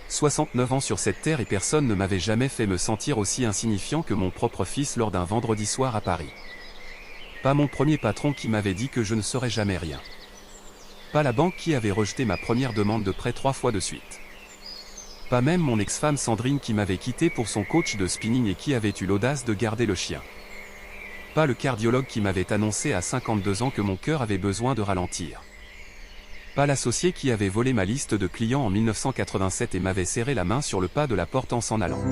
69 ans sur cette terre et personne ne m'avait jamais fait me sentir aussi insignifiant que mon propre fils lors d'un vendredi soir à Paris. Pas mon premier patron qui m'avait dit que je ne serais jamais rien. Pas la banque qui avait rejeté ma première demande de prêt 3 fois de suite. Pas même mon ex-femme Sandrine qui m'avait quitté pour son coach de spinning et qui avait eu l'audace de garder le chien. Pas le cardiologue qui m'avait annoncé à 52 ans que mon cœur avait besoin de ralentir. Pas l'associé qui avait volé ma liste de clients en 1987 et m'avait serré la main sur le pas de la porte en s'en allant.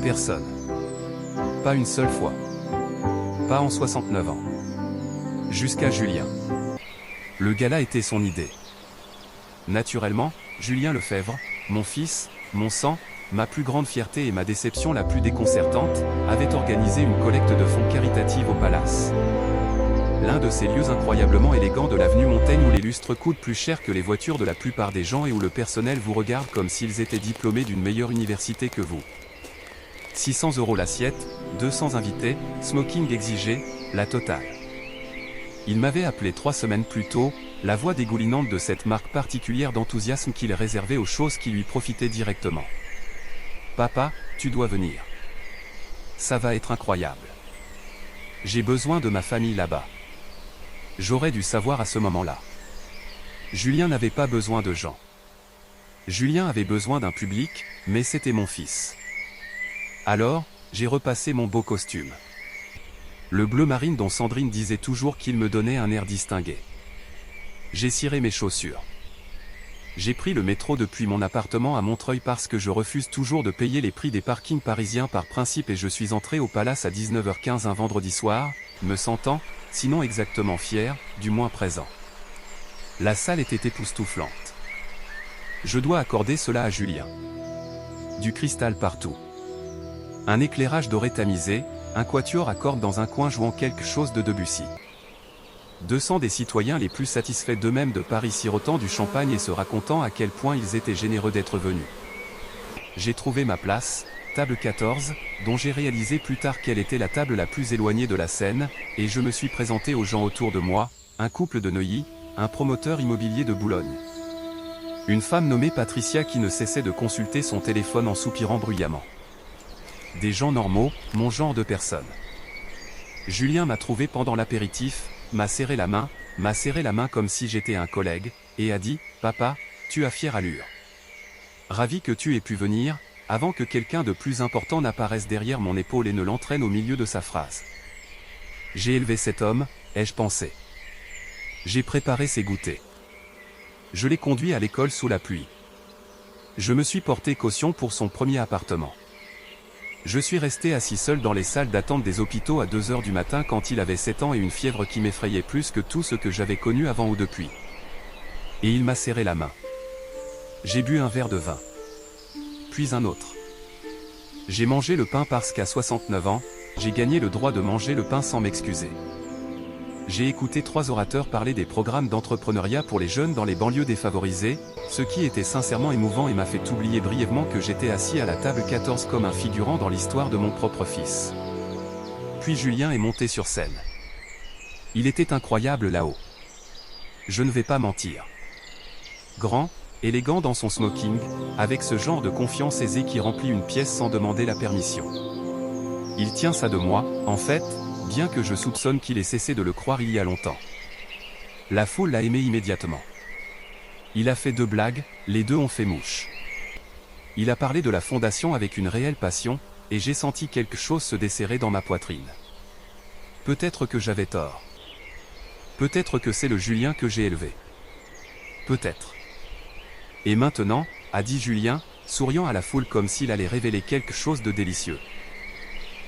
Personne. Pas une seule fois. Pas en 69 ans. Jusqu'à Julien. Le gala était son idée. Naturellement, Julien Lefebvre, mon fils, mon sang, ma plus grande fierté et ma déception la plus déconcertante, avait organisé une collecte de fonds caritative au Palace. L'un de ces lieux incroyablement élégants de l'avenue Montaigne où les lustres coûtent plus cher que les voitures de la plupart des gens et où le personnel vous regarde comme s'ils étaient diplômés d'une meilleure université que vous. 600 € l'assiette, 200 invités, smoking exigé, la totale. Il m'avait appelé 3 semaines plus tôt, la voix dégoulinante de cette marque particulière d'enthousiasme qu'il réservait aux choses qui lui profitaient directement. Papa, tu dois venir. Ça va être incroyable. J'ai besoin de ma famille là-bas. J'aurais dû savoir à ce moment-là. Julien n'avait pas besoin de gens. Julien avait besoin d'un public, mais c'était mon fils. Alors, j'ai repassé mon beau costume. Le bleu marine dont Sandrine disait toujours qu'il me donnait un air distingué. J'ai ciré mes chaussures. J'ai pris le métro depuis mon appartement à Montreuil parce que je refuse toujours de payer les prix des parkings parisiens par principe et je suis entré au Palace à 19h15 un vendredi soir, me sentant, sinon exactement fier, du moins présent. La salle était époustouflante. Je dois accorder cela à Julien. Du cristal partout. Un éclairage doré tamisé, un quatuor à cordes dans un coin jouant quelque chose de Debussy. 200 des citoyens les plus satisfaits d'eux-mêmes de Paris sirotant du champagne et se racontant à quel point ils étaient généreux d'être venus. J'ai trouvé ma place, table 14, dont j'ai réalisé plus tard qu'elle était la table la plus éloignée de la scène, et je me suis présenté aux gens autour de moi, un couple de Neuilly, un promoteur immobilier de Boulogne. Une femme nommée Patricia qui ne cessait de consulter son téléphone en soupirant bruyamment. Des gens normaux, mon genre de personne. Julien m'a trouvé pendant l'apéritif, m'a serré la main comme si j'étais un collègue, et a dit « Papa, tu as fière allure. Ravi que tu aies pu venir », avant que quelqu'un de plus important n'apparaisse derrière mon épaule et ne l'entraîne au milieu de sa phrase. J'ai élevé cet homme, ai-je pensé. J'ai préparé ses goûters. Je l'ai conduit à l'école sous la pluie. Je me suis porté caution pour son premier appartement. Je suis resté assis seul dans les salles d'attente des hôpitaux à 2 h du matin quand il avait 7 ans et une fièvre qui m'effrayait plus que tout ce que j'avais connu avant ou depuis. Et il m'a serré la main. J'ai bu un verre de vin. Puis un autre. J'ai mangé le pain parce qu'à 69 ans, j'ai gagné le droit de manger le pain sans m'excuser. J'ai écouté 3 orateurs parler des programmes d'entrepreneuriat pour les jeunes dans les banlieues défavorisées, ce qui était sincèrement émouvant et m'a fait oublier brièvement que j'étais assis à la table 14 comme un figurant dans l'histoire de mon propre fils. Puis Julien est monté sur scène. Il était incroyable là-haut. Je ne vais pas mentir. Grand, élégant dans son smoking, avec ce genre de confiance aisée qui remplit une pièce sans demander la permission. Il tient ça de moi, en fait, bien que je soupçonne qu'il ait cessé de le croire il y a longtemps. La foule l'a aimé immédiatement. Il a fait 2 blagues, les 2 ont fait mouche. Il a parlé de la fondation avec une réelle passion, et j'ai senti quelque chose se desserrer dans ma poitrine. Peut-être que j'avais tort. Peut-être que c'est le Julien que j'ai élevé. Peut-être. Et maintenant, a dit Julien, souriant à la foule comme s'il allait révéler quelque chose de délicieux.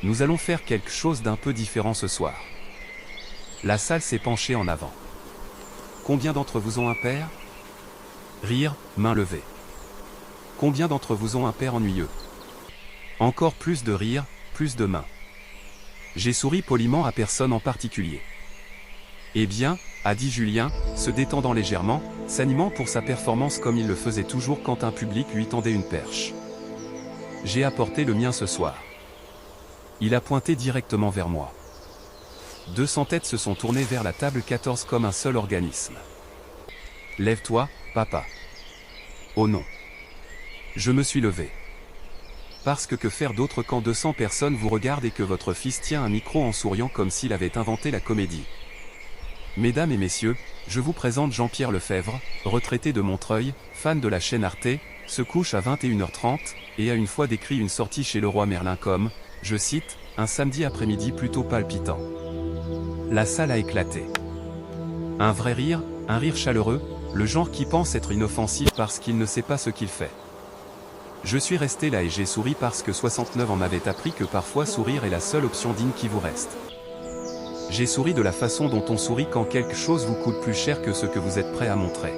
Nous allons faire quelque chose d'un peu différent ce soir. La salle s'est penchée en avant. Combien d'entre vous ont un père? Rire, main levée. Combien d'entre vous ont un père ennuyeux? Encore plus de rire, plus de mains. J'ai souri poliment à personne en particulier. Eh bien, a dit Julien, se détendant légèrement, s'animant pour sa performance comme il le faisait toujours quand un public lui tendait une perche. J'ai apporté le mien ce soir. Il a pointé directement vers moi. 200 têtes se sont tournées vers la table 14 comme un seul organisme. Lève-toi, papa. Oh non. Je me suis levé. Parce que faire d'autre quand 200 personnes vous regardent et que votre fils tient un micro en souriant comme s'il avait inventé la comédie. Mesdames et messieurs, je vous présente Jean-Pierre Lefebvre, retraité de Montreuil, fan de la chaîne Arte, se couche à 21h30, et a une fois décrit une sortie chez Leroy Merlin comme, je cite, un samedi après-midi plutôt palpitant. La salle a éclaté. Un vrai rire, un rire chaleureux, le genre qui pense être inoffensif parce qu'il ne sait pas ce qu'il fait. Je suis resté là et j'ai souri parce que 69 ans m'avait appris que parfois sourire est la seule option digne qui vous reste. J'ai souri de la façon dont on sourit quand quelque chose vous coûte plus cher que ce que vous êtes prêt à montrer.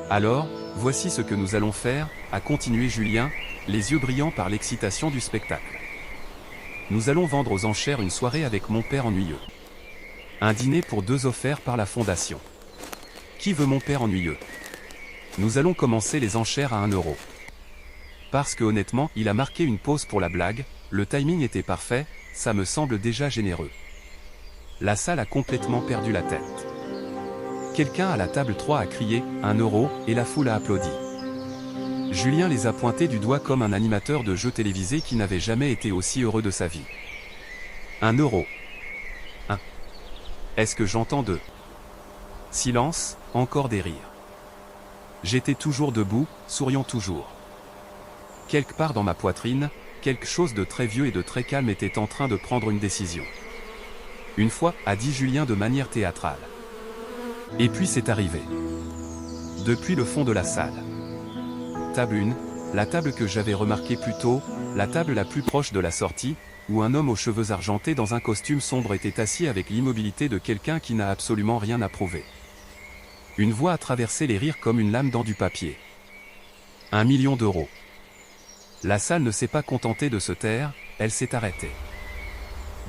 Alors, voici ce que nous allons faire, a continué Julien, les yeux brillants par l'excitation du spectacle. Nous allons vendre aux enchères une soirée avec mon père ennuyeux. Un dîner pour 2 offert par la fondation. Qui veut mon père ennuyeux? Nous allons commencer les enchères à 1 euro. Parce que honnêtement, il a marqué une pause pour la blague, le timing était parfait, ça me semble déjà généreux. La salle a complètement perdu la tête. Quelqu'un à la table 3 a crié « 1 euro » et la foule a applaudi. Julien les a pointés du doigt comme un animateur de jeux télévisés qui n'avait jamais été aussi heureux de sa vie. 1 euro. Est-ce que j'entends de... Silence, encore des rires. J'étais toujours debout, souriant toujours. Quelque part dans ma poitrine, quelque chose de très vieux et de très calme était en train de prendre une décision. Une fois, a dit Julien de manière théâtrale. Et puis c'est arrivé. Depuis le fond de la salle. Table 1, la table que j'avais remarquée plus tôt, la table la plus proche de la sortie, où un homme aux cheveux argentés dans un costume sombre était assis avec l'immobilité de quelqu'un qui n'a absolument rien à prouver. Une voix a traversé les rires comme une lame dans du papier. 1 million d'euros. La salle ne s'est pas contentée de se taire, elle s'est arrêtée.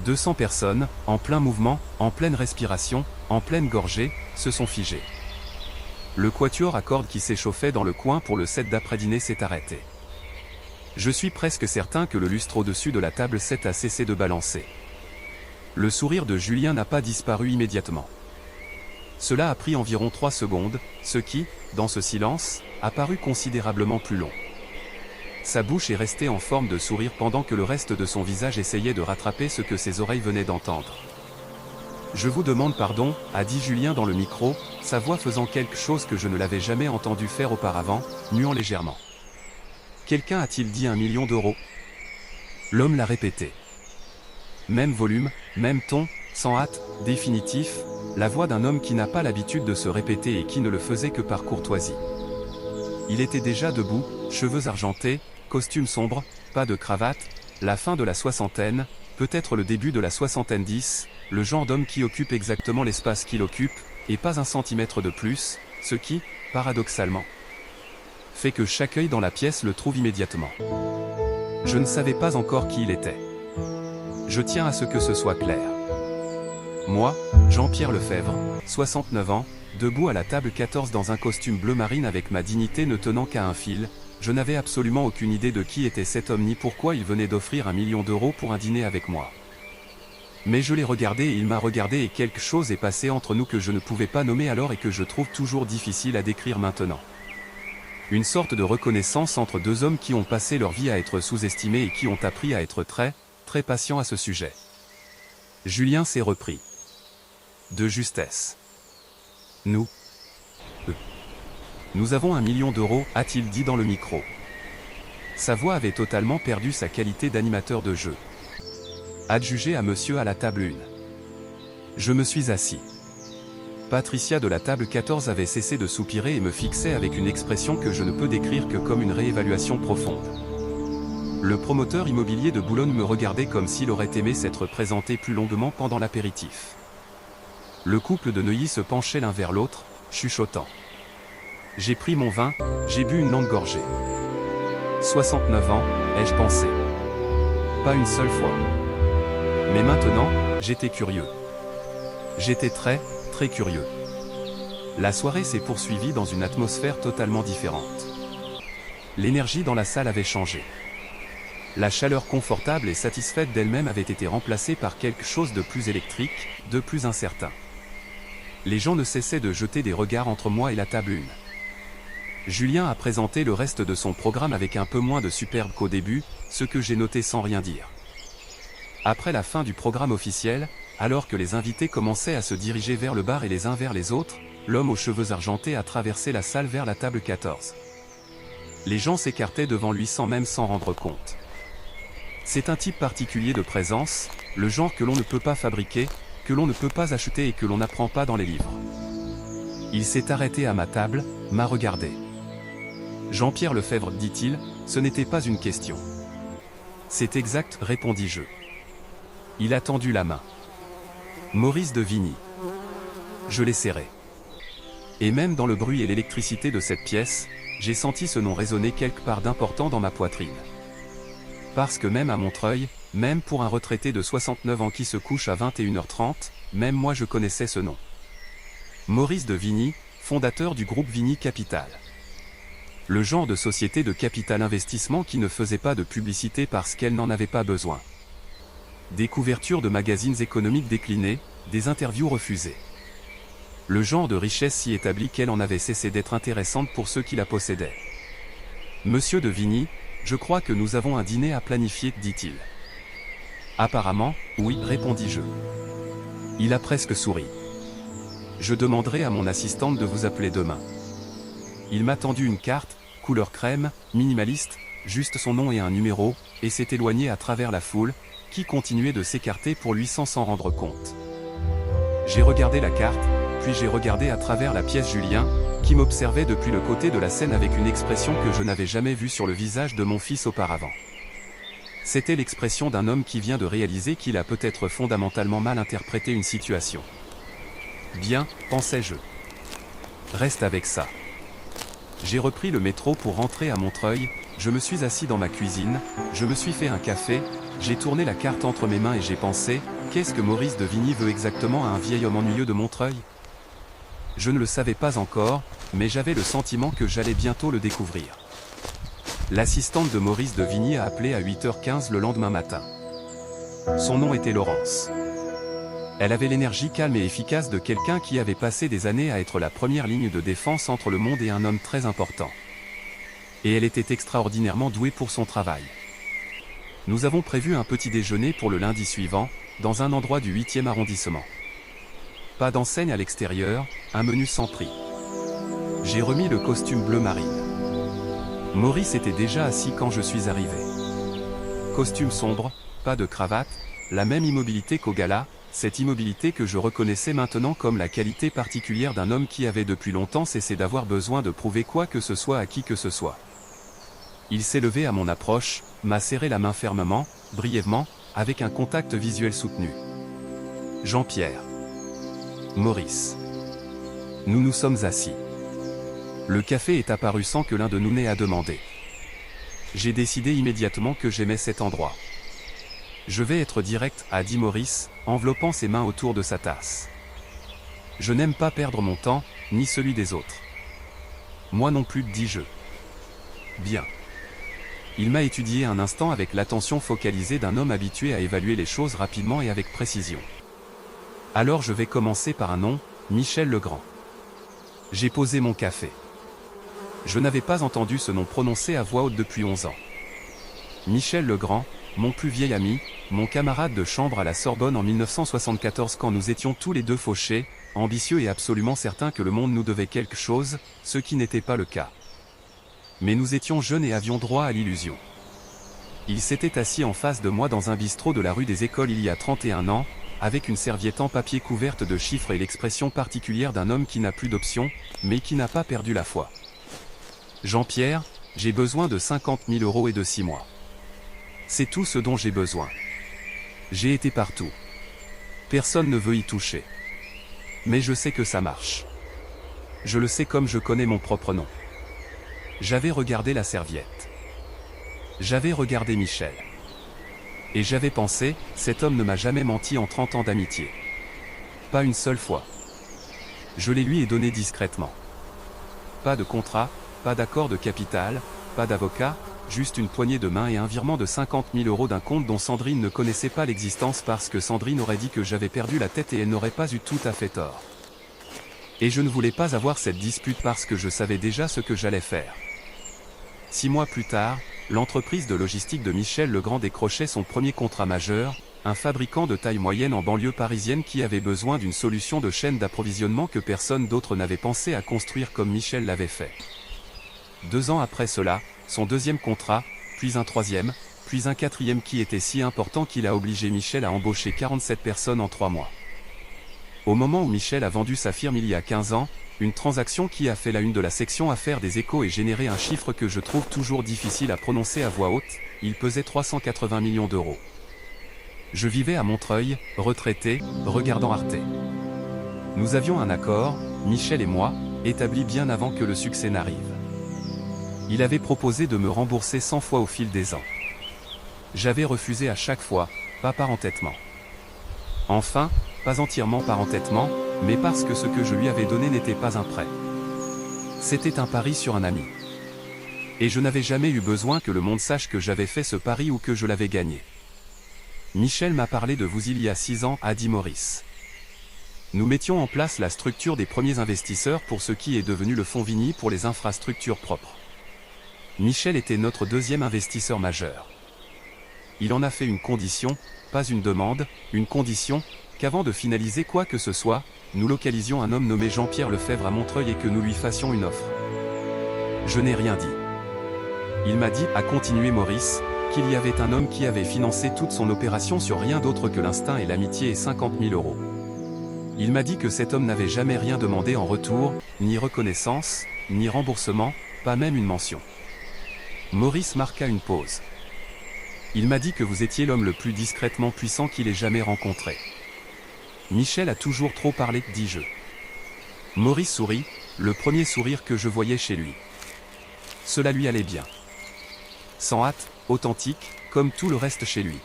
200 personnes, en plein mouvement, en pleine respiration, en pleine gorgée, se sont figées. Le quatuor à cordes qui s'échauffait dans le coin pour le set d'après-dîner s'est arrêté. Je suis presque certain que le lustre au-dessus de la table 7 a cessé de balancer. Le sourire de Julien n'a pas disparu immédiatement. Cela a pris environ 3 secondes, ce qui, dans ce silence, a paru considérablement plus long. Sa bouche est restée en forme de sourire pendant que le reste de son visage essayait de rattraper ce que ses oreilles venaient d'entendre. Je vous demande pardon, a dit Julien dans le micro, sa voix faisant quelque chose que je ne l'avais jamais entendu faire auparavant, muant légèrement. Quelqu'un a-t-il dit 1 million d'euros? L'homme l'a répété. Même volume, même ton, sans hâte, définitif, la voix d'un homme qui n'a pas l'habitude de se répéter et qui ne le faisait que par courtoisie. Il était déjà debout, cheveux argentés, costume sombre, pas de cravate, la fin de la soixantaine, peut-être le début de la soixantaine 10, le genre d'homme qui occupe exactement l'espace qu'il occupe, et pas 1 centimètre de plus, ce qui, paradoxalement, fait que chaque œil dans la pièce le trouve immédiatement. Je ne savais pas encore qui il était. Je tiens à ce que ce soit clair. Moi, Jean-Pierre Lefebvre, 69 ans, debout à la table 14 dans un costume bleu marine avec ma dignité ne tenant qu'à un fil, je n'avais absolument aucune idée de qui était cet homme ni pourquoi il venait d'offrir 1 million d'euros pour un dîner avec moi. Mais je l'ai regardé et il m'a regardé et quelque chose est passé entre nous que je ne pouvais pas nommer alors et que je trouve toujours difficile à décrire maintenant. Une sorte de reconnaissance entre 2 hommes qui ont passé leur vie à être sous-estimés et qui ont appris à être très, très patients à ce sujet. Julien s'est repris. De justesse. Nous avons 1 million d'euros, a-t-il dit dans le micro. Sa voix avait totalement perdu sa qualité d'animateur de jeu. Adjugé à monsieur à la table 1. Je me suis assis. Patricia de la table 14 avait cessé de soupirer et me fixait avec une expression que je ne peux décrire que comme une réévaluation profonde. Le promoteur immobilier de Boulogne me regardait comme s'il aurait aimé s'être présenté plus longuement pendant l'apéritif. Le couple de Neuilly se penchait l'un vers l'autre, chuchotant. J'ai pris mon vin, j'ai bu une longue gorgée. 69 ans, ai-je pensé. Pas une seule fois. Mais maintenant, j'étais curieux. J'étais très, très curieux. La soirée s'est poursuivie dans une atmosphère totalement différente. L'énergie dans la salle avait changé. La chaleur confortable et satisfaite d'elle-même avait été remplacée par quelque chose de plus électrique, de plus incertain. Les gens ne cessaient de jeter des regards entre moi et la table 1. Julien a présenté le reste de son programme avec un peu moins de superbe qu'au début, ce que j'ai noté sans rien dire. Après la fin du programme officiel, alors que les invités commençaient à se diriger vers le bar et les uns vers les autres, l'homme aux cheveux argentés a traversé la salle vers la table 14. Les gens s'écartaient devant lui sans même s'en rendre compte. C'est un type particulier de présence, le genre que l'on ne peut pas fabriquer, que l'on ne peut pas acheter et que l'on n'apprend pas dans les livres. Il s'est arrêté à ma table, m'a regardé. « Jean-Pierre Lefebvre, dit-il, ce n'était pas une question. »« C'est exact, répondis-je. » Il a tendu la main. « Maurice de Vigny. » Je l'ai serré. Et même dans le bruit et l'électricité de cette pièce, j'ai senti ce nom résonner quelque part d'important dans ma poitrine. Parce que même à Montreuil, même pour un retraité de 69 ans qui se couche à 21h30, même moi je connaissais ce nom. Maurice de Vigny, fondateur du groupe Vigny Capital. Le genre de société de capital investissement qui ne faisait pas de publicité parce qu'elle n'en avait pas besoin. Des couvertures de magazines économiques déclinées, des interviews refusées. Le genre de richesse si établie qu'elle en avait cessé d'être intéressante pour ceux qui la possédaient. Monsieur de Vigny, je crois que nous avons un dîner à planifier, dit-il. Apparemment, oui, répondis-je. Il a presque souri. Je demanderai à mon assistante de vous appeler demain. Il m'a tendu une carte, couleur crème, minimaliste, juste son nom et un numéro, et s'est éloigné à travers la foule, qui continuait de s'écarter pour lui sans s'en rendre compte. J'ai regardé la carte, puis j'ai regardé à travers la pièce Julien, qui m'observait depuis le côté de la scène avec une expression que je n'avais jamais vue sur le visage de mon fils auparavant. C'était l'expression d'un homme qui vient de réaliser qu'il a peut-être fondamentalement mal interprété une situation. Bien, pensais-je. Reste avec ça. J'ai repris le métro pour rentrer à Montreuil, je me suis assis dans ma cuisine, je me suis fait un café, j'ai tourné la carte entre mes mains et j'ai pensé, qu'est-ce que Maurice de Vigny veut exactement à un vieil homme ennuyeux de Montreuil ? Je ne le savais pas encore, mais j'avais le sentiment que j'allais bientôt le découvrir. L'assistante de Maurice de Vigny a appelé à 8h15 le lendemain matin. Son nom était Laurence. Elle avait l'énergie calme et efficace de quelqu'un qui avait passé des années à être la première ligne de défense entre le monde et un homme très important. Et elle était extraordinairement douée pour son travail. Nous avons prévu un petit déjeuner pour le lundi suivant, dans un endroit du 8e arrondissement. Pas d'enseigne à l'extérieur, un menu sans prix. J'ai remis le costume bleu marine. Maurice était déjà assis quand je suis arrivé. Costume sombre, pas de cravate, la même immobilité qu'au gala, cette immobilité que je reconnaissais maintenant comme la qualité particulière d'un homme qui avait depuis longtemps cessé d'avoir besoin de prouver quoi que ce soit à qui que ce soit. Il s'est levé à mon approche, m'a serré la main fermement, brièvement, avec un contact visuel soutenu. Jean-Pierre. Maurice. Nous nous sommes assis. Le café est apparu sans que l'un de nous n'ait à demander. J'ai décidé immédiatement que j'aimais cet endroit. Je vais être direct, a dit Maurice, enveloppant ses mains autour de sa tasse. Je n'aime pas perdre mon temps, ni celui des autres. Moi non plus, dis-je. Bien. Il m'a étudié un instant avec l'attention focalisée d'un homme habitué à évaluer les choses rapidement et avec précision. Alors je vais commencer par un nom, Michel Legrand. J'ai posé mon café. Je n'avais pas entendu ce nom prononcé à voix haute depuis 11 ans. Michel Legrand, mon plus vieil ami, mon camarade de chambre à la Sorbonne en 1974 quand nous étions tous les deux fauchés, ambitieux et absolument certains que le monde nous devait quelque chose, ce qui n'était pas le cas. Mais nous étions jeunes et avions droit à l'illusion. Il s'était assis en face de moi dans un bistrot de la rue des Écoles il y a 31 ans, avec une serviette en papier couverte de chiffres et l'expression particulière d'un homme qui n'a plus d'options, mais qui n'a pas perdu la foi. Jean-Pierre, j'ai besoin de 50 000 € et de 6 mois. C'est tout ce dont j'ai besoin. J'ai été partout. Personne ne veut y toucher. Mais je sais que ça marche. Je le sais comme je connais mon propre nom. J'avais regardé la serviette. J'avais regardé Michel. Et j'avais pensé, cet homme ne m'a jamais menti en 30 ans d'amitié. Pas une seule fois. Je les lui ai donné discrètement. Pas de contrat, pas d'accord de capital, pas d'avocat, juste une poignée de main et un virement de 50 000 € d'un compte dont Sandrine ne connaissait pas l'existence parce que Sandrine aurait dit que j'avais perdu la tête et elle n'aurait pas eu tout à fait tort. Et je ne voulais pas avoir cette dispute parce que je savais déjà ce que j'allais faire. 6 mois plus tard, l'entreprise de logistique de Michel Legrand décrochait son premier contrat majeur, un fabricant de taille moyenne en banlieue parisienne qui avait besoin d'une solution de chaîne d'approvisionnement que personne d'autre n'avait pensé à construire comme Michel l'avait fait. 2 ans après cela, son deuxième contrat, puis un troisième, puis un quatrième qui était si important qu'il a obligé Michel à embaucher 47 personnes en 3 mois. Au moment où Michel a vendu sa firme il y a 15 ans, une transaction qui a fait la une de la section affaires des Échos et généré un chiffre que je trouve toujours difficile à prononcer à voix haute, il pesait 380 millions d'euros. Je vivais à Montreuil, retraité, regardant Arte. Nous avions un accord, Michel et moi, établi bien avant que le succès n'arrive. Il avait proposé de me rembourser 100 fois au fil des ans. J'avais refusé à chaque fois, pas par entêtement. Enfin, pas entièrement par entêtement, mais parce que ce que je lui avais donné n'était pas un prêt. C'était un pari sur un ami. Et je n'avais jamais eu besoin que le monde sache que j'avais fait ce pari ou que je l'avais gagné. Michel m'a parlé de vous il y a 6 ans, a dit Maurice. Nous mettions en place la structure des premiers investisseurs pour ce qui est devenu le fonds Vigny pour les infrastructures propres. Michel était notre deuxième investisseur majeur. Il en a fait une condition, pas une demande, une condition, qu'avant de finaliser quoi que ce soit, nous localisions un homme nommé Jean-Pierre Lefebvre à Montreuil et que nous lui fassions une offre. Je n'ai rien dit. Il m'a dit, a continué Maurice, qu'il y avait un homme qui avait financé toute son opération sur rien d'autre que l'instinct et l'amitié et 50 000 euros. Il m'a dit que cet homme n'avait jamais rien demandé en retour, ni reconnaissance, ni remboursement, pas même une mention. Maurice marqua une pause. Il m'a dit que vous étiez l'homme le plus discrètement puissant qu'il ait jamais rencontré. Michel a toujours trop parlé, dis-je. Maurice sourit, le premier sourire que je voyais chez lui. Cela lui allait bien. Sans hâte, authentique, comme tout le reste chez lui.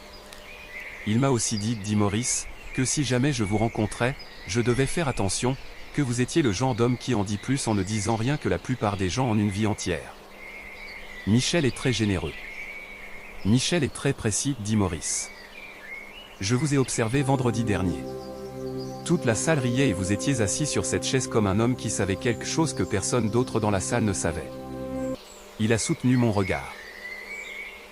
Il m'a aussi dit Maurice, que si jamais je vous rencontrais, je devais faire attention, que vous étiez le genre d'homme qui en dit plus en ne disant rien que la plupart des gens en une vie entière. Michel est très généreux. Michel est très précis, dit Maurice. Je vous ai observé vendredi dernier. Toute la salle riait et vous étiez assis sur cette chaise comme un homme qui savait quelque chose que personne d'autre dans la salle ne savait. Il a soutenu mon regard.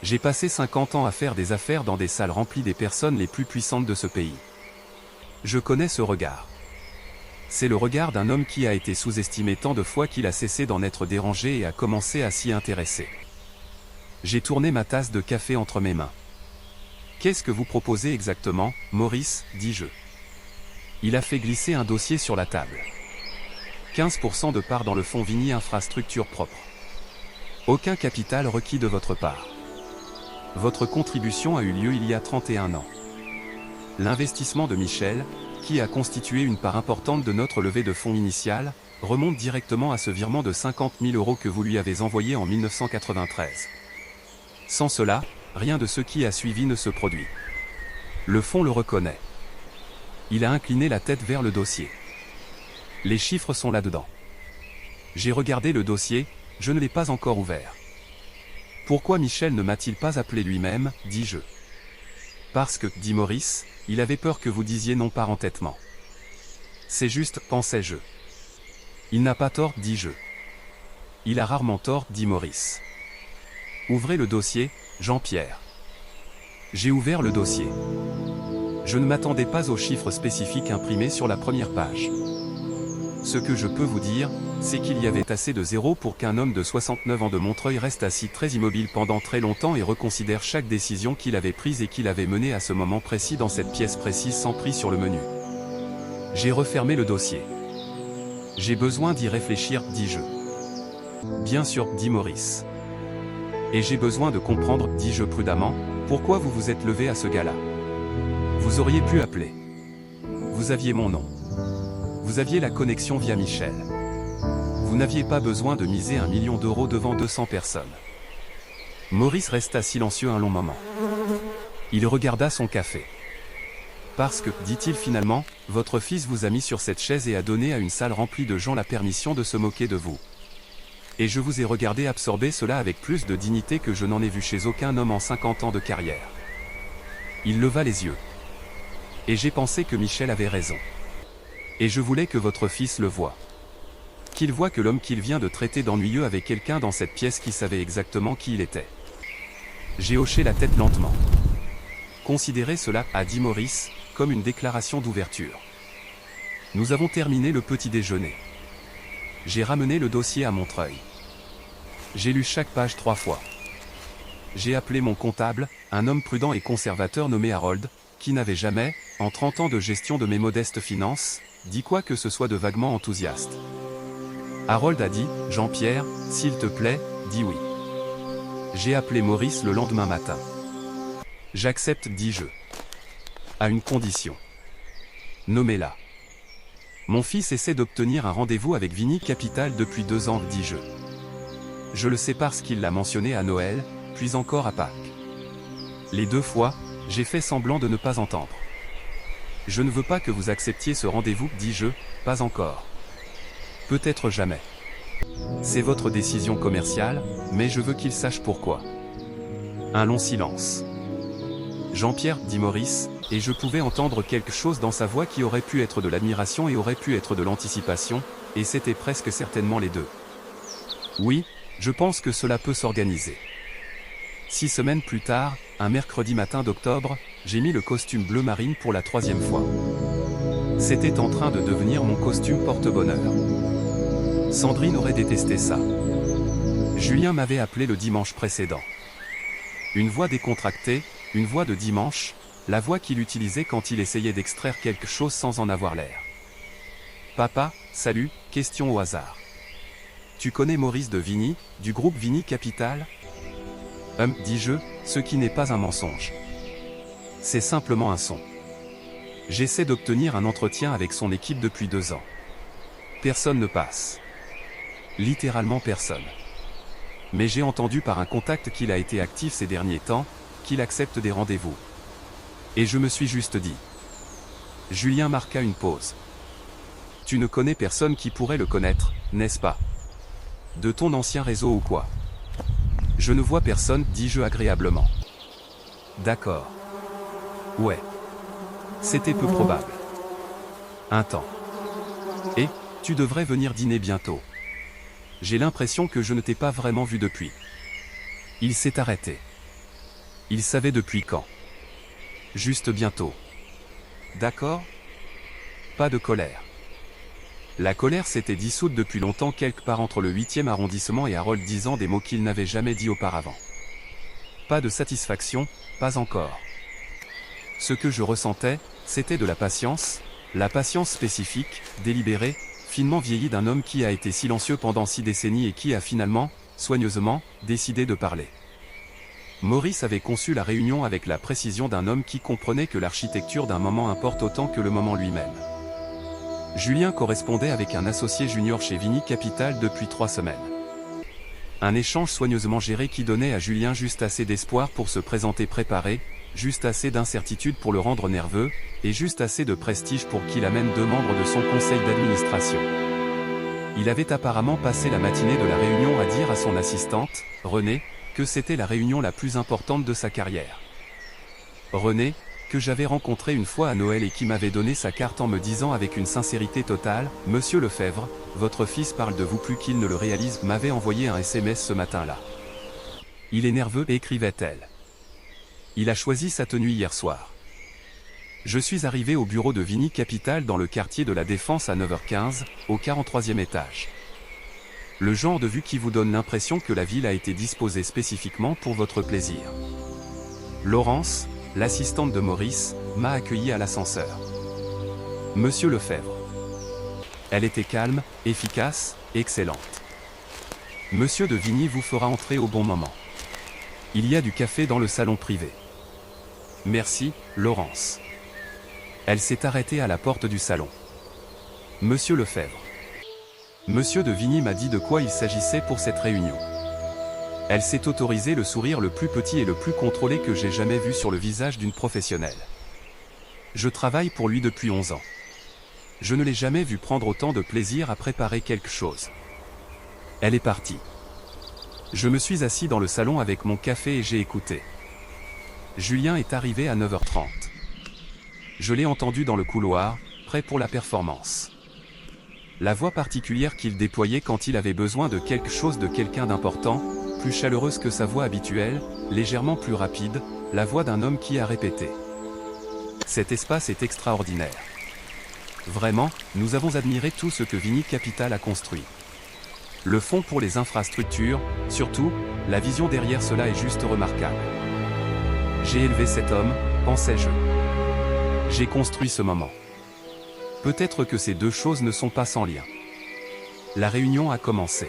J'ai passé 50 ans à faire des affaires dans des salles remplies des personnes les plus puissantes de ce pays. Je connais ce regard. C'est le regard d'un homme qui a été sous-estimé tant de fois qu'il a cessé d'en être dérangé et a commencé à s'y intéresser. J'ai tourné ma tasse de café entre mes mains. Qu'est-ce que vous proposez exactement, Maurice, dis-je. Il a fait glisser un dossier sur la table. 15% de part dans le fonds Vigny Infrastructures Propres. Aucun capital requis de votre part. Votre contribution a eu lieu il y a 31 ans. L'investissement de Michel, qui a constitué une part importante de notre levée de fonds initiale, remonte directement à ce virement de 50 000 euros que vous lui avez envoyé en 1993. Sans cela, rien de ce qui a suivi ne se produit. Le fonds le reconnaît. Il a incliné la tête vers le dossier. Les chiffres sont là-dedans. J'ai regardé le dossier, je ne l'ai pas encore ouvert. Pourquoi Michel ne m'a-t-il pas appelé lui-même, dis-je. Parce que, dit Maurice, il avait peur que vous disiez non par entêtement. C'est juste, pensais-je. Il n'a pas tort, dis-je. Il a rarement tort, dit Maurice. Ouvrez le dossier, Jean-Pierre. J'ai ouvert le dossier. Je ne m'attendais pas aux chiffres spécifiques imprimés sur la première page. Ce que je peux vous dire, c'est qu'il y avait assez de zéros pour qu'un homme de 69 ans de Montreuil reste assis très immobile pendant très longtemps et reconsidère chaque décision qu'il avait prise et qu'il avait menée à ce moment précis dans cette pièce précise sans prix sur le menu. J'ai refermé le dossier. J'ai besoin d'y réfléchir, dis-je. Bien sûr, dit Maurice. Et j'ai besoin de comprendre, dis-je prudemment, pourquoi vous vous êtes levé à ce gala. Vous auriez pu appeler. Vous aviez mon nom. Vous aviez la connexion via Michel. Vous n'aviez pas besoin de miser 1 million d'euros devant 200 personnes. Maurice resta silencieux un long moment. Il regarda son café. Parce que, dit-il finalement, votre fils vous a mis sur cette chaise et a donné à une salle remplie de gens la permission de se moquer de vous. Et je vous ai regardé absorber cela avec plus de dignité que je n'en ai vu chez aucun homme en 50 ans de carrière. Il leva les yeux. Et j'ai pensé que Michel avait raison. Et je voulais que votre fils le voie. Qu'il voit que l'homme qu'il vient de traiter d'ennuyeux avait quelqu'un dans cette pièce qui savait exactement qui il était. J'ai hoché la tête lentement. Considérez cela, a dit Maurice, comme une déclaration d'ouverture. Nous avons terminé le petit déjeuner. J'ai ramené le dossier à Montreuil. J'ai lu chaque page 3 fois. J'ai appelé mon comptable, un homme prudent et conservateur nommé Harold, qui n'avait jamais, en 30 ans de gestion de mes modestes finances, dit quoi que ce soit de vaguement enthousiaste. Harold a dit, « Jean-Pierre, s'il te plaît, dis oui. » J'ai appelé Maurice le lendemain matin. « J'accepte, dis-je. À une condition. Nommez-la. Mon fils essaie d'obtenir un rendez-vous avec Vinny Capital depuis 2 ans, dis-je. Je le sais parce qu'il l'a mentionné à Noël, puis encore à Pâques. Les 2 fois, j'ai fait semblant de ne pas entendre. Je ne veux pas que vous acceptiez ce rendez-vous, dis-je, pas encore. Peut-être jamais. C'est votre décision commerciale, mais je veux qu'il sache pourquoi. Un long silence. Jean-Pierre, dit Maurice, et je pouvais entendre quelque chose dans sa voix qui aurait pu être de l'admiration et aurait pu être de l'anticipation, et c'était presque certainement les deux. Oui, je pense que cela peut s'organiser. 6 semaines plus tard, un mercredi matin d'octobre, j'ai mis le costume bleu marine pour la 3e fois. C'était en train de devenir mon costume porte-bonheur. Sandrine aurait détesté ça. Julien m'avait appelé le dimanche précédent. Une voix décontractée, une voix de dimanche, la voix qu'il utilisait quand il essayait d'extraire quelque chose sans en avoir l'air. Papa, salut, question au hasard. Tu connais Maurice de Vigny, du groupe Vinny Capital ? Dis-je, ce qui n'est pas un mensonge. C'est simplement un son. J'essaie d'obtenir un entretien avec son équipe depuis 2 ans. Personne ne passe. Littéralement personne. Mais j'ai entendu par un contact qu'il a été actif ces derniers temps, qu'il accepte des rendez-vous. Et je me suis juste dit. Julien marqua une pause. Tu ne connais personne qui pourrait le connaître, n'est-ce pas? De ton ancien réseau ou quoi? Je ne vois personne, dis-je agréablement. D'accord. Ouais. C'était peu probable. Un temps. Et, tu devrais venir dîner bientôt. J'ai l'impression que je ne t'ai pas vraiment vu depuis. Il s'est arrêté. Il savait depuis quand. Juste bientôt. D'accord? Pas de colère. La colère s'était dissoute depuis longtemps quelque part entre le 8e arrondissement et Harold disant des mots qu'il n'avait jamais dit auparavant. Pas de satisfaction, pas encore. Ce que je ressentais, c'était de la patience spécifique, délibérée, finement vieillie d'un homme qui a été silencieux pendant 6 décennies et qui a finalement, soigneusement, décidé de parler. Maurice avait conçu la réunion avec la précision d'un homme qui comprenait que l'architecture d'un moment importe autant que le moment lui-même. Julien correspondait avec un associé junior chez Vinny Capital depuis 3 semaines. Un échange soigneusement géré qui donnait à Julien juste assez d'espoir pour se présenter préparé, juste assez d'incertitude pour le rendre nerveux, et juste assez de prestige pour qu'il amène 2 membres de son conseil d'administration. Il avait apparemment passé la matinée de la réunion à dire à son assistante, Renée, que c'était la réunion la plus importante de sa carrière. Renée, que j'avais rencontré une fois à Noël et qui m'avait donné sa carte en me disant avec une sincérité totale, « Monsieur Lefebvre, votre fils parle de vous plus qu'il ne le réalise », m'avait envoyé un SMS ce matin-là. Il est nerveux, écrivait-elle. Il a choisi sa tenue hier soir. Je suis arrivé au bureau de Vinny Capital dans le quartier de la Défense à 9h15, au 43e étage. Le genre de vue qui vous donne l'impression que la ville a été disposée spécifiquement pour votre plaisir. Laurence, l'assistante de Maurice, m'a accueilli à l'ascenseur. Monsieur Lefebvre. Elle était calme, efficace, excellente. Monsieur de Vigny vous fera entrer au bon moment. Il y a du café dans le salon privé. Merci, Laurence. Elle s'est arrêtée à la porte du salon. Monsieur Lefebvre. Monsieur de Vigny m'a dit de quoi il s'agissait pour cette réunion. Elle s'est autorisée le sourire le plus petit et le plus contrôlé que j'ai jamais vu sur le visage d'une professionnelle. Je travaille pour lui depuis 11 ans. Je ne l'ai jamais vu prendre autant de plaisir à préparer quelque chose. Elle est partie. Je me suis assis dans le salon avec mon café et j'ai écouté. Julien est arrivé à 9h30. Je l'ai entendu dans le couloir, prêt pour la performance. La voix particulière qu'il déployait quand il avait besoin de quelque chose de quelqu'un d'important, plus chaleureuse que sa voix habituelle, légèrement plus rapide, la voix d'un homme qui a répété. Cet espace est extraordinaire. Vraiment, nous avons admiré tout ce que Vini Capital a construit. Le fonds pour les infrastructures, surtout, la vision derrière cela est juste remarquable. J'ai élevé cet homme, pensais-je. J'ai construit ce moment. Peut-être que ces deux choses ne sont pas sans lien. La réunion a commencé.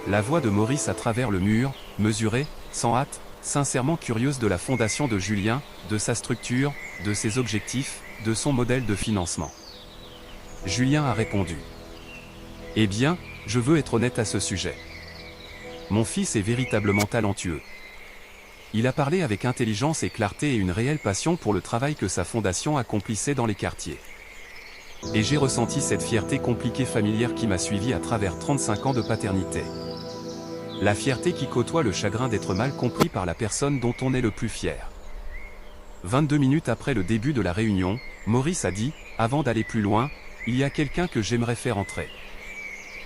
La voix de Maurice à travers le mur, mesurée, sans hâte, sincèrement curieuse de la fondation de Julien, de sa structure, de ses objectifs, de son modèle de financement. Julien a répondu. Eh bien, je veux être honnête à ce sujet. Mon fils est véritablement talentueux. Il a parlé avec intelligence et clarté et une réelle passion pour le travail que sa fondation accomplissait dans les quartiers. Et j'ai ressenti cette fierté compliquée familière qui m'a suivi à travers 35 ans de paternité. La fierté qui côtoie le chagrin d'être mal compris par la personne dont on est le plus fier. 22 minutes après le début de la réunion, Maurice a dit, avant d'aller plus loin, il y a quelqu'un que j'aimerais faire entrer.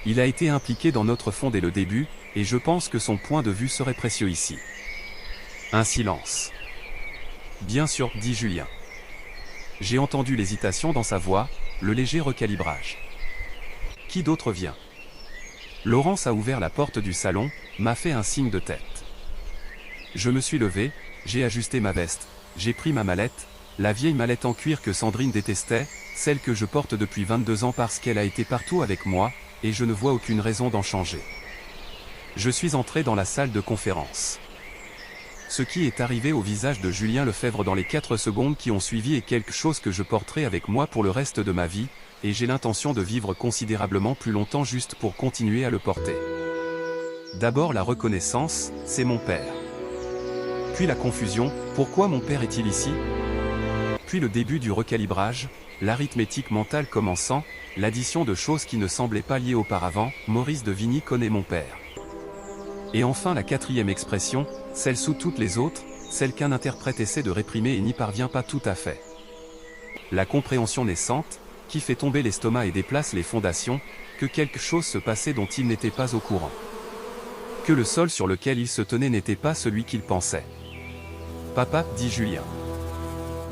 Il a été impliqué dans notre fonds dès le début, et je pense que son point de vue serait précieux ici. Un silence. Bien sûr, dit Julien. J'ai entendu l'hésitation dans sa voix, le léger recalibrage. Qui d'autre vient? Laurence a ouvert la porte du salon, m'a fait un signe de tête. Je me suis levé, j'ai ajusté ma veste, j'ai pris ma mallette, la vieille mallette en cuir que Sandrine détestait, celle que je porte depuis 22 ans parce qu'elle a été partout avec moi, et je ne vois aucune raison d'en changer. Je suis entré dans la salle de conférence. Ce qui est arrivé au visage de Julien Lefebvre dans les 4 secondes qui ont suivi est quelque chose que je porterai avec moi pour le reste de ma vie, et j'ai l'intention de vivre considérablement plus longtemps juste pour continuer à le porter. D'abord la reconnaissance, c'est mon père. Puis la confusion, pourquoi mon père est-il ici? Puis le début du recalibrage, l'arithmétique mentale commençant, l'addition de choses qui ne semblaient pas liées auparavant, Maurice de Vigny connaît mon père. Et enfin la 4e expression, celle sous toutes les autres, celle qu'un interprète essaie de réprimer et n'y parvient pas tout à fait. La compréhension naissante, qui fait tomber l'estomac et déplace les fondations, que quelque chose se passait dont il n'était pas au courant. Que le sol sur lequel il se tenait n'était pas celui qu'il pensait. Papa, dit Julien.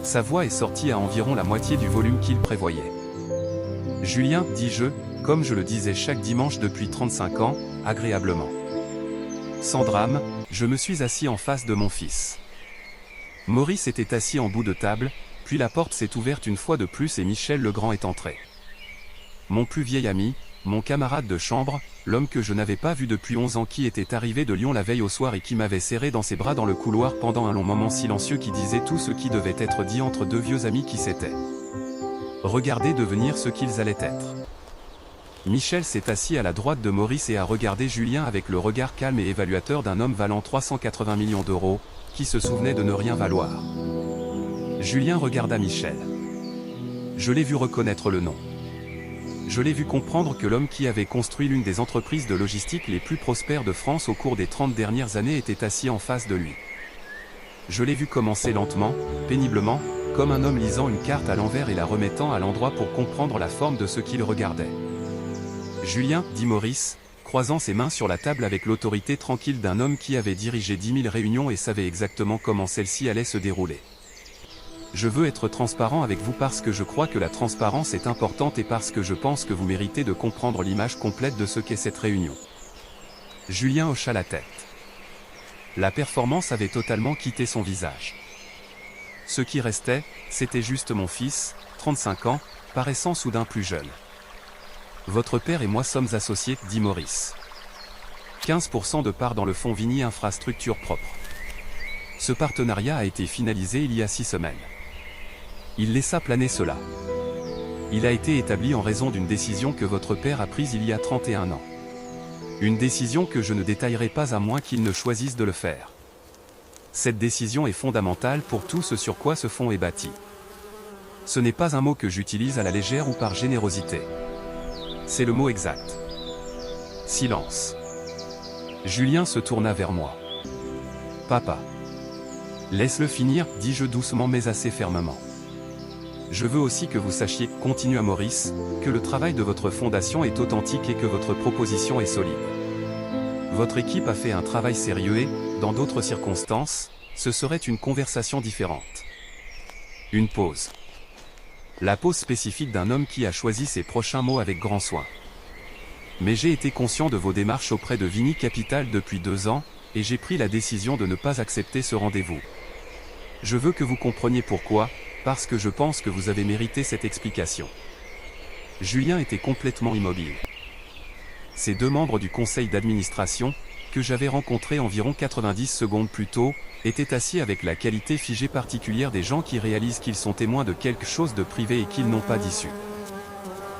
Sa voix est sortie à environ la moitié du volume qu'il prévoyait. Julien, dis-je, comme je le disais chaque dimanche depuis 35 ans, agréablement. Sans drame, je me suis assis en face de mon fils. Maurice était assis en bout de table, puis la porte s'est ouverte une fois de plus et Michel Legrand est entré. Mon plus vieil ami, mon camarade de chambre, l'homme que je n'avais pas vu depuis 11 ans qui était arrivé de Lyon la veille au soir et qui m'avait serré dans ses bras dans le couloir pendant un long moment silencieux qui disait tout ce qui devait être dit entre deux vieux amis qui s'étaient regardés devenir ce qu'ils allaient être. Michel s'est assis à la droite de Maurice et a regardé Julien avec le regard calme et évaluateur d'un homme valant 380 millions d'euros, qui se souvenait de ne rien valoir. Julien regarda Michel. Je l'ai vu reconnaître le nom. Je l'ai vu comprendre que l'homme qui avait construit l'une des entreprises de logistique les plus prospères de France au cours des 30 dernières années était assis en face de lui. Je l'ai vu commencer lentement, péniblement, comme un homme lisant une carte à l'envers et la remettant à l'endroit pour comprendre la forme de ce qu'il regardait. Julien, dit Maurice, croisant ses mains sur la table avec l'autorité tranquille d'un homme qui avait dirigé 10 000 réunions et savait exactement comment celle-ci allait se dérouler. Je veux être transparent avec vous parce que je crois que la transparence est importante et parce que je pense que vous méritez de comprendre l'image complète de ce qu'est cette réunion. Julien hocha la tête. La performance avait totalement quitté son visage. Ce qui restait, c'était juste mon fils, 35 ans, paraissant soudain plus jeune. Votre père et moi sommes associés, dit Maurice. 15% de part dans le fonds Vigny Infrastructure Propre. Ce partenariat a été finalisé il y a 6 semaines. Il laissa planer cela. Il a été établi en raison d'une décision que votre père a prise il y a 31 ans. Une décision que je ne détaillerai pas à moins qu'il ne choisisse de le faire. Cette décision est fondamentale pour tout ce sur quoi ce fonds est bâti. Ce n'est pas un mot que j'utilise à la légère ou par générosité. C'est le mot exact. Silence. Julien se tourna vers moi. Papa. Laisse-le finir, dis-je doucement mais assez fermement. Je veux aussi que vous sachiez, continua Maurice, que le travail de votre fondation est authentique et que votre proposition est solide. Votre équipe a fait un travail sérieux et, dans d'autres circonstances, ce serait une conversation différente. Une pause. La pause spécifique d'un homme qui a choisi ses prochains mots avec grand soin. Mais j'ai été conscient de vos démarches auprès de Vini Capital depuis 2 ans, et j'ai pris la décision de ne pas accepter ce rendez-vous. Je veux que vous compreniez pourquoi, parce que je pense que vous avez mérité cette explication. Julien était complètement immobile. Ces 2 membres du conseil d'administration, que j'avais rencontrés environ 90 secondes plus tôt, étaient assis avec la qualité figée particulière des gens qui réalisent qu'ils sont témoins de quelque chose de privé et qu'ils n'ont pas d'issue.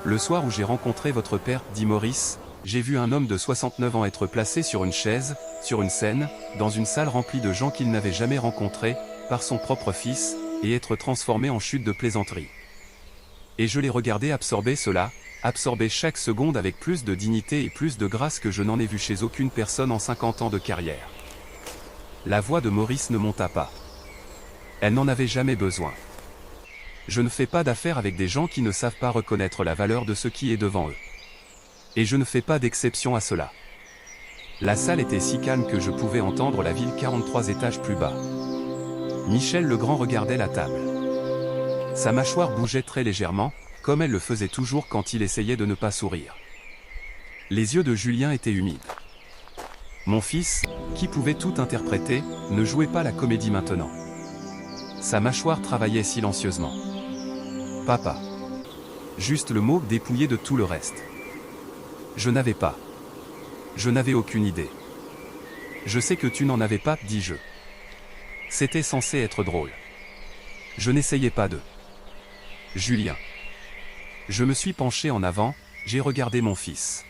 Le soir où j'ai rencontré votre père, dit Maurice, j'ai vu un homme de 69 ans être placé sur une chaise, sur une scène, dans une salle remplie de gens qu'il n'avait jamais rencontrés, par son propre fils, et être transformé en chute de plaisanterie. Et je l'ai regardé absorber cela, absorber chaque seconde avec plus de dignité et plus de grâce que je n'en ai vu chez aucune personne en 50 ans de carrière. La voix de Maurice ne monta pas. Elle n'en avait jamais besoin. Je ne fais pas d'affaires avec des gens qui ne savent pas reconnaître la valeur de ce qui est devant eux. Et je ne fais pas d'exception à cela. La salle était si calme que je pouvais entendre la ville 43 étages plus bas. Michel Legrand regardait la table. Sa mâchoire bougeait très légèrement, comme elle le faisait toujours quand il essayait de ne pas sourire. Les yeux de Julien étaient humides. Mon fils, qui pouvait tout interpréter, ne jouait pas la comédie maintenant. Sa mâchoire travaillait silencieusement. Papa. Juste le mot dépouillé de tout le reste. Je n'avais pas. Je n'avais aucune idée. Je sais que tu n'en avais pas, dis-je. C'était censé être drôle. Je n'essayais pas de. Julien. Je me suis penché en avant, j'ai regardé mon fils.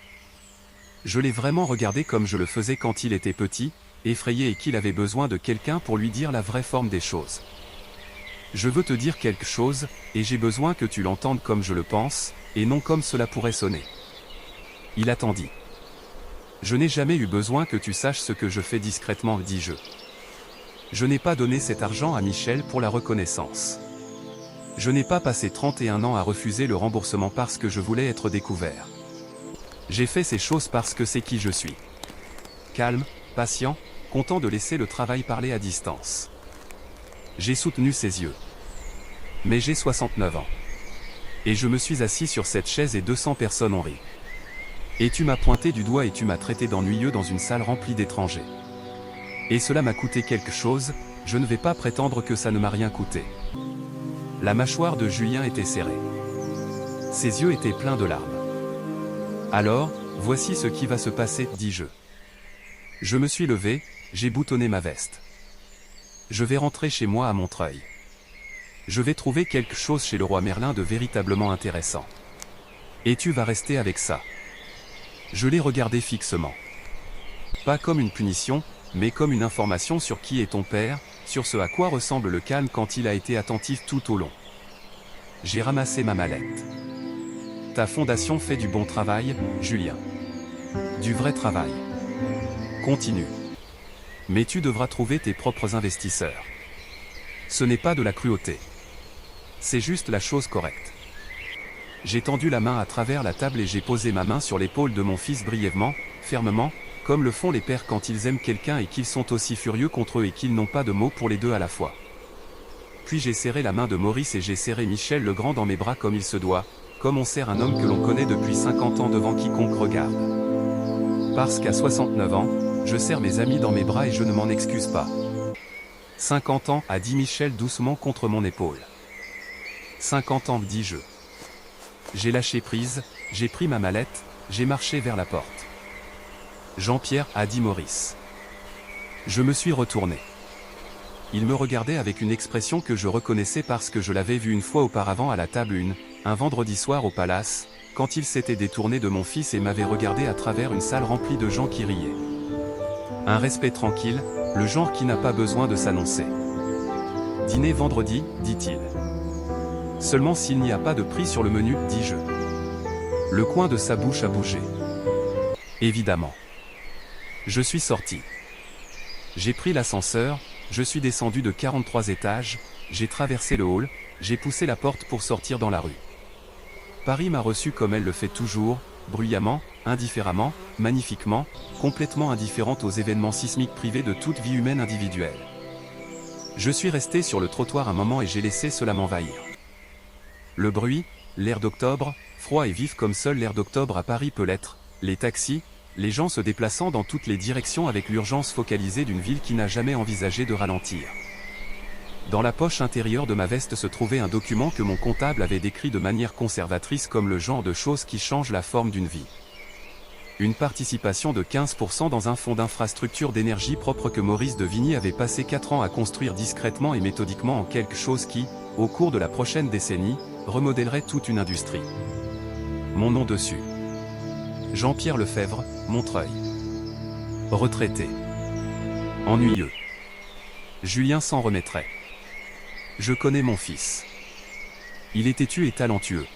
Je l'ai vraiment regardé comme je le faisais quand il était petit, effrayé et qu'il avait besoin de quelqu'un pour lui dire la vraie forme des choses. Je veux te dire quelque chose, et j'ai besoin que tu l'entendes comme je le pense, et non comme cela pourrait sonner. Il attendit. Je n'ai jamais eu besoin que tu saches ce que je fais discrètement, dis-je. Je n'ai pas donné cet argent à Michel pour la reconnaissance. Je n'ai pas passé 31 ans à refuser le remboursement parce que je voulais être découvert. J'ai fait ces choses parce que c'est qui je suis. Calme, patient, content de laisser le travail parler à distance. J'ai soutenu ses yeux. Mais j'ai 69 ans. Et je me suis assis sur cette chaise et 200 personnes ont ri. Et tu m'as pointé du doigt et tu m'as traité d'ennuyeux dans une salle remplie d'étrangers. Et cela m'a coûté quelque chose, je ne vais pas prétendre que ça ne m'a rien coûté. La mâchoire de Julien était serrée. Ses yeux étaient pleins de larmes. Alors, voici ce qui va se passer, dis-je. Je me suis levé, j'ai boutonné ma veste. Je vais rentrer chez moi à Montreuil. Je vais trouver quelque chose chez le roi Merlin de véritablement intéressant. Et tu vas rester avec ça. Je l'ai regardé fixement. Pas comme une punition, mais comme une information sur qui est ton père, sur ce à quoi ressemble le calme quand il a été attentif tout au long. J'ai ramassé ma mallette. Ta fondation fait du bon travail, Julien. Du vrai travail. Continue. Mais tu devras trouver tes propres investisseurs. Ce n'est pas de la cruauté. C'est juste la chose correcte. J'ai tendu la main à travers la table et j'ai posé ma main sur l'épaule de mon fils brièvement, fermement, comme le font les pères quand ils aiment quelqu'un et qu'ils sont aussi furieux contre eux et qu'ils n'ont pas de mots pour les deux à la fois. Puis j'ai serré la main de Maurice et j'ai serré Michel Legrand dans mes bras comme il se doit, comme on serre un homme que l'on connaît depuis 50 ans devant quiconque regarde. Parce qu'à 69 ans, je serre mes amis dans mes bras et je ne m'en excuse pas. 50 ans, a dit Michel doucement contre mon épaule. 50 ans, dis-je. J'ai lâché prise, j'ai pris ma mallette, j'ai marché vers la porte. Jean-Pierre, a dit Maurice. Je me suis retourné. Il me regardait avec une expression que je reconnaissais parce que je l'avais vu une fois auparavant à la table 1, un vendredi soir au Palace, quand il s'était détourné de mon fils et m'avait regardé à travers une salle remplie de gens qui riaient. Un respect tranquille, le genre qui n'a pas besoin de s'annoncer. Dîner vendredi, dit-il. Seulement s'il n'y a pas de prix sur le menu, dis-je. Le coin de sa bouche a bougé. Évidemment. Je suis sorti. J'ai pris l'ascenseur, Je suis descendu de 43 étages, j'ai traversé le hall, j'ai poussé la porte pour sortir dans la rue. Paris m'a reçu comme elle le fait toujours, bruyamment, indifféremment, magnifiquement, complètement indifférente aux événements sismiques privés de toute vie humaine individuelle. Je suis resté sur le trottoir un moment et j'ai laissé cela m'envahir. Le bruit, l'air d'octobre, froid et vif comme seul l'air d'octobre à Paris peut l'être, les taxis, les gens se déplaçant dans toutes les directions avec l'urgence focalisée d'une ville qui n'a jamais envisagé de ralentir. Dans la poche intérieure de ma veste se trouvait un document que mon comptable avait décrit de manière conservatrice comme le genre de choses qui changent la forme d'une vie. Une participation de 15% dans un fonds d'infrastructure d'énergie propre que Maurice de Vigny avait passé 4 ans à construire discrètement et méthodiquement en quelque chose qui, au cours de la prochaine décennie, remodèlerait toute une industrie. Mon nom dessus. Jean-Pierre Lefebvre, Montreuil. Retraité. Ennuyeux. Julien s'en remettrait. Je connais mon fils. Il est têtu et talentueux.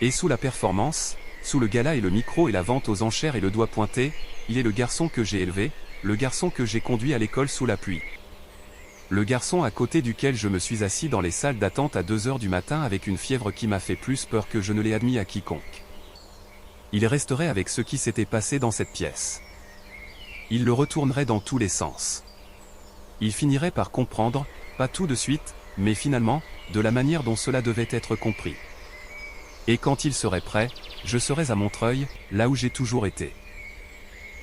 Et sous la performance, sous le gala et le micro et la vente aux enchères et le doigt pointé, il est le garçon que j'ai élevé, le garçon que j'ai conduit à l'école sous la pluie. Le garçon à côté duquel je me suis assis dans les salles d'attente à 2 heures du matin avec une fièvre qui m'a fait plus peur que je ne l'ai admis à quiconque. Il resterait avec ce qui s'était passé dans cette pièce. Il le retournerait dans tous les sens. Il finirait par comprendre, pas tout de suite, mais finalement, de la manière dont cela devait être compris. Et quand il serait prêt, je serais à Montreuil, là où j'ai toujours été.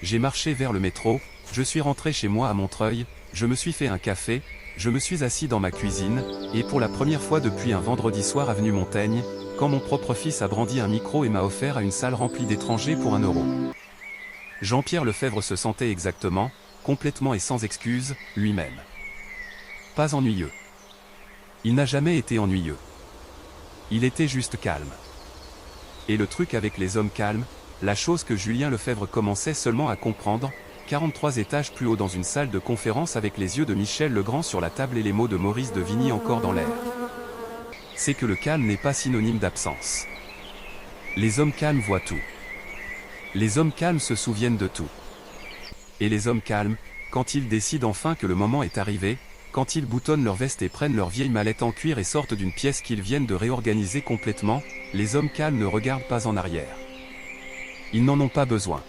J'ai marché vers le métro, je suis rentré chez moi à Montreuil, je me suis fait un café, je me suis assis dans ma cuisine, et pour la première fois depuis un vendredi soir avenue Montaigne, quand mon propre fils a brandi un micro et m'a offert à une salle remplie d'étrangers pour 1 euro. Jean-Pierre Lefebvre se sentait exactement, complètement et sans excuse, lui-même. Pas ennuyeux. Il n'a jamais été ennuyeux. Il était juste calme. Et le truc avec les hommes calmes, la chose que Julien Lefebvre commençait seulement à comprendre, 43 étages plus haut dans une salle de conférence avec les yeux de Michel Legrand sur la table et les mots de Maurice de Vigny encore dans l'air. C'est que le calme n'est pas synonyme d'absence. Les hommes calmes voient tout. Les hommes calmes se souviennent de tout. Et les hommes calmes, quand ils décident enfin que le moment est arrivé, quand ils boutonnent leur veste et prennent leur vieille mallette en cuir et sortent d'une pièce qu'ils viennent de réorganiser complètement, les hommes calmes ne regardent pas en arrière. Ils n'en ont pas besoin.